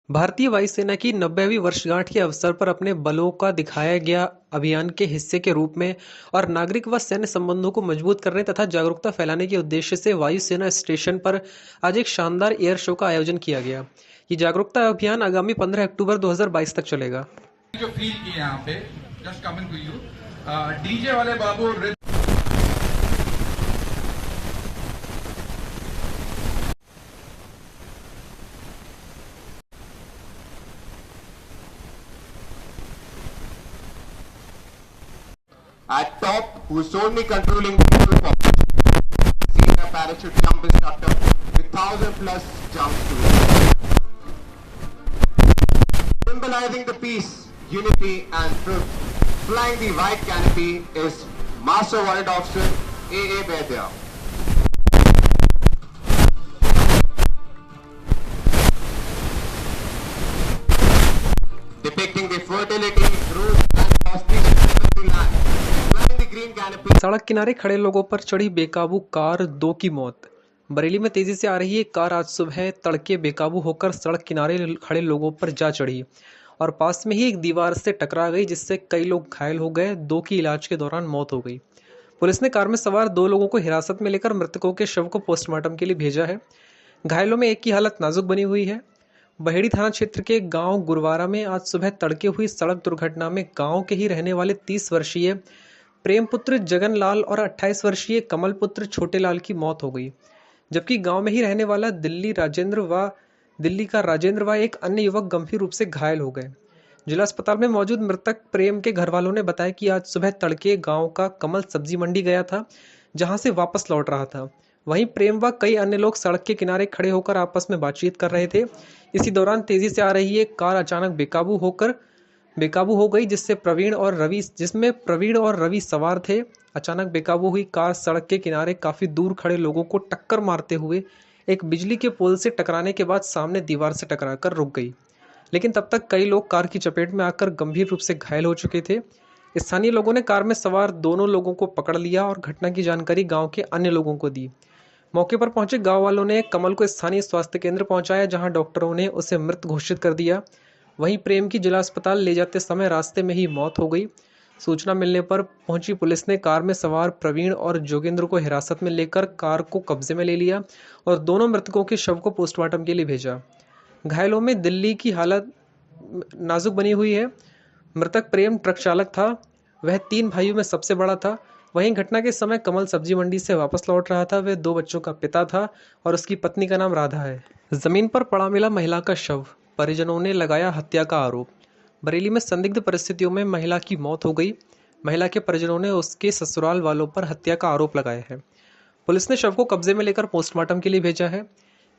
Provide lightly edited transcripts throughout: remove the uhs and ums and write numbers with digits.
भारतीय वायुसेना की 90वीं वर्षगांठ के अवसर पर अपने बलों का दिखाया गया अभियान के हिस्से के रूप में और नागरिक व सैन्य संबंधों को मजबूत करने तथा जागरूकता फैलाने के उद्देश्य से वायुसेना स्टेशन पर आज एक शानदार एयर शो का आयोजन किया गया। ये जागरूकता अभियान आगामी 15 अक्टूबर 2022 तक चलेगा। जो फील किए यहाँ पे just coming to you DJ वाले बाबू At top, who's only controlling the people population, senior parachute jump instructor with 1,000+ jumps to it. Symbolizing the peace, unity and truth, flying the white canopy is Master Warrant Officer A.A. Vaidya. Depicting the fertility, growth and auspiciousness of the land. सड़क किनारे खड़े लोगों पर चढ़ी बेकाबू car, 2 की मौत। बरेली में तेजी से आ रही एक कार आज सुबह तड़के बेकाबू होकर सड़क किनारे खड़े लोगों पर जा चढ़ी और पास में ही एक दीवार से टकरा गई, जिससे कई लोग घायल हो गए। 2 की इलाज के दौरान मौत हो गई। पुलिस ने कार में सवार 2 लोगों को हिरासत में लेकर मृतकों के शव को पोस्टमार्टम के लिए भेजा है। घायलों में एक की हालत नाजुक बनी हुई है। बहेड़ी थाना क्षेत्र के गांव गुरवारा में आज सुबह तड़के हुई सड़क दुर्घटना में गांव के ही रहने वाले 30 वर्षीय प्रेम पुत्र जगन लाल और 28 वर्षीय कमल पुत्र छोटे लाल की मौत हो गई, जबकि गांव में ही रहने वाला दिल्ली का राजेंद्र व एक अन्य युवक गंभीर रूप से घायल हो गए। जिला अस्पताल में मौजूद मृतक प्रेम के घर वालों ने बताया कि आज सुबह तड़के गांव का कमल सब्जी मंडी गया था, जहां से वापस लौट रहा था। वहीं प्रेम व कई अन्य लोग सड़क के किनारे खड़े होकर आपस में बातचीत कर रहे थे। इसी दौरान तेजी से आ रही एक कार अचानक बेकाबू हो गई, जिसमें प्रवीण और रवि सवार थे। अचानक बेकाबू हुई कार सड़क के किनारे काफी दूर खड़े लोगों को टक्कर मारते हुए एक बिजली के पोल से टकराने के बाद सामने दीवार से टकराकर रुक गई, लेकिन तब तक कई लोग कार की चपेट में आकर गंभीर रूप से घायल हो चुके थे। स्थानीय लोगों ने कार में सवार दोनों लोगों को पकड़ लिया और घटना की जानकारी गाँव के अन्य लोगों को दी। मौके पर पहुंचे गाँव वालों ने कमल को स्थानीय स्वास्थ्य केंद्र पहुंचाया, जहां डॉक्टरों ने उसे मृत घोषित कर दिया। वहीं प्रेम की जिला अस्पताल ले जाते समय रास्ते में ही मौत हो गई। सूचना मिलने पर पहुंची पुलिस ने कार में सवार प्रवीण और जोगेंद्र को हिरासत में लेकर कार को कब्जे में ले लिया और दोनों मृतकों के शव को पोस्टमार्टम के लिए भेजा। घायलों में दिल्ली की हालत नाजुक बनी हुई है। मृतक प्रेम ट्रक चालक था, वह 3 भाइयों में सबसे बड़ा था। वहीं घटना के समय कमल सब्जी मंडी से वापस लौट रहा था। वह 2 बच्चों का पिता था और उसकी पत्नी का नाम राधा है। जमीन पर पड़ा मिला महिला का शव, परिजनों ने लगाया हत्या का आरोप। बरेली में संदिग्ध परिस्थितियों में महिला की मौत हो गई। महिला के परिजनों ने उसके ससुराल वालों पर हत्या का आरोप लगाया है। पुलिस ने शव को कब्जे में लेकर पोस्टमार्टम के लिए भेजा है।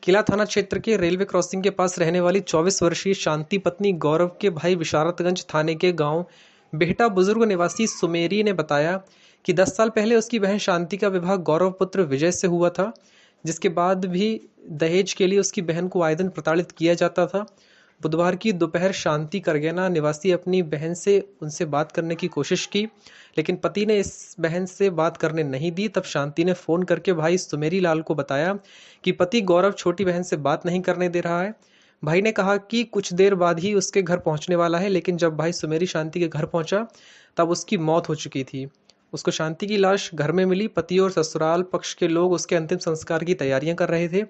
किला थाना क्षेत्र के रेलवे क्रॉसिंग के पास रहने वाली 24 वर्षीय शांति पत्नी गौरव के भाई विशारतगंज थाने के गांव बेहटा बुजुर्ग निवासी सुमेरी ने बताया कि 10 साल पहले उसकी बहन शांति का विवाह गौरव पुत्र विजय से हुआ था, जिसके बाद भी दहेज के लिए उसकी बहन को आए दिन प्रताड़ित किया जाता था। बुधवार की दोपहर शांति करगैना निवासी अपनी बहन से उनसे बात करने की कोशिश की, लेकिन पति ने इस बहन से बात करने नहीं दी। तब शांति ने फोन करके भाई सुमेरी लाल को बताया कि पति गौरव छोटी बहन से बात नहीं करने दे रहा है। भाई ने कहा कि कुछ देर बाद ही उसके घर पहुंचने वाला है, लेकिन जब भाई सुमेरी शांति के घर पहुंचा तब उसकी मौत हो चुकी थी। उसको शांति की लाश घर में मिली। पति और ससुराल पक्ष के लोग उसके अंतिम संस्कार की तैयारियां कर रहे थे।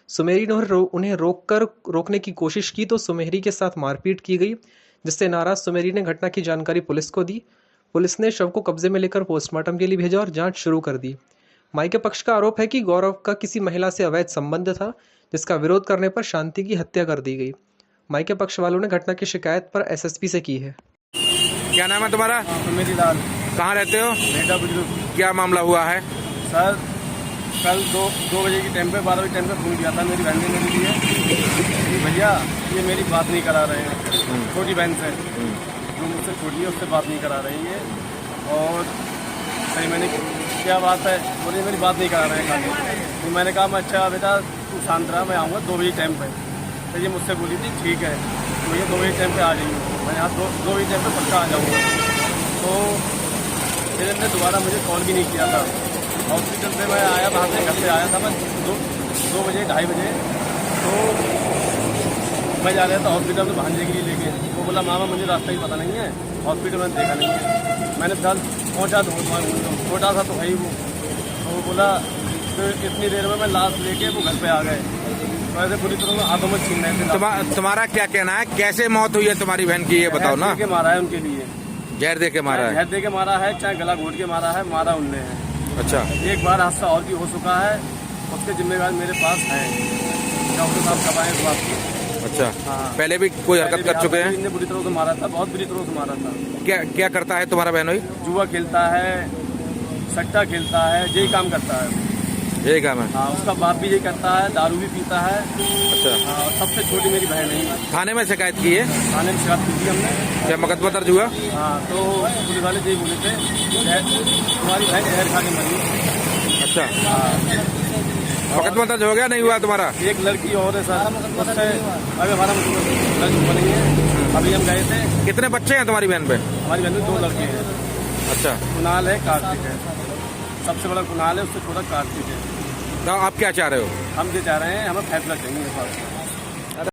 सुमेरी ने उन्हें रोकने की कोशिश की तो सुमेरी के साथ मारपीट की गई, जिससे नाराज सुमेरी ने घटना की जानकारी पुलिस को दी। पुलिस ने शव को कब्जे में लेकर पोस्टमार्टम के लिए भेजा और जांच शुरू कर दी। माई के पक्ष का आरोप है कि गौरव का किसी महिला से अवैध संबंध था, जिसका विरोध करने पर शांति की हत्या कर दी गई। माई के पक्ष वालों ने घटना की शिकायत पर एसएसपी से की है। क्या नाम है तुम्हारा? सुमेरी लाल। कहाँ रहते हो? बेटा बुजुर्ग। क्या मामला हुआ है? सर कल 2 बजे की टाइम पे 12 बजे टाइम पे फोन किया था मेरी बहन ने मेरे लिए। भैया ये मेरी बात नहीं करा रहे हैं, छोटी बहन से जो मुझसे छोटी है उससे बात नहीं करा रही है। और सही मैंने क्या बात है, बोली मेरी बात नहीं करा रहे हैं खाली। तो मैंने कहा मैं अच्छा बेटा तू शांत रहा, मैं आऊँगा 2 बजे टाइम पे। तो ये मुझसे बोली थी ठीक है तो ये 2 बजे टाइम पे आ जाइए। मैं यहाँ 2 बजे टाइम पे पक्का आ जाऊँगा। तो फिर ने दोबारा मुझे कॉल भी नहीं किया था। हॉस्पिटल से मैं आया, वहाँ से घर से आया था मैं 2 बजे 2:30 बजे। तो मैं जा रहा था हॉस्पिटल में भांजे के लिए लेके। वो बोला मामा मुझे रास्ता ही पता नहीं है, हॉस्पिटल में देखा नहीं है। मैंने फिलहाल पहुँचा तो छोटा सा तो है ही वो। तो वो बोला तो इतनी देर में मैं लाश लेके वो घर पे आ गए। तो ऐसे पूरी तरह हाथों में छीन रहे थे। तुम्हारा क्या कहना है, कैसे मौत हुई है तुम्हारी बहन की, ये बताओ ना। जहर दे के मारा है उनके लिए, जहर दे के मारा है। जहर दे के मारा है, चाहे गला घोट के मारा है, मारा उनने है। अच्छा, एक बार हादसा और भी हो चुका है, उसके जिम्मेदार मेरे पास है। डॉक्टर साहब कब आए इस बात की। अच्छा। हाँ। पहले भी कोई हरकत कर चुके हैं? इनने बुरी तरह से मारा था, बहुत बुरी तरह से मारा था। क्या क्या करता है तुम्हारा बहनोई? जुआ खेलता है, सट्टा खेलता है, यही काम करता है। यही काम है? हाँ, उसका बाप भी यही करता है, दारू भी पीता है। अच्छा। हाँ, और सबसे छोटी मेरी बहन है। थाने में शिकायत की है? थाने में शिकायत की थी हमने। क्या मुकदमा दर्ज हुआ? हाँ, तो पुलिस वाले यही बोले थे तुम्हारी बहन जहर खा के मरी। अच्छा, हाँ, मुकदमा दर्ज हो गया नहीं हुआ तुम्हारा? एक लड़की और है सर, उससे अभी हमारा दर्ज हुआ नहीं है। अभी हम गए थे। कितने बच्चे हैं तुम्हारी बहन पे? हमारी बहन में 2 लड़के हैं। अच्छा, कुणाल है, कार्तिक है। सबसे बड़ा कुणाल है, उससे छोटा कार्तिक है। तो आप क्या चाह रहे हो? हम ये चाह रहे हैं हमें फैसला चाहिए।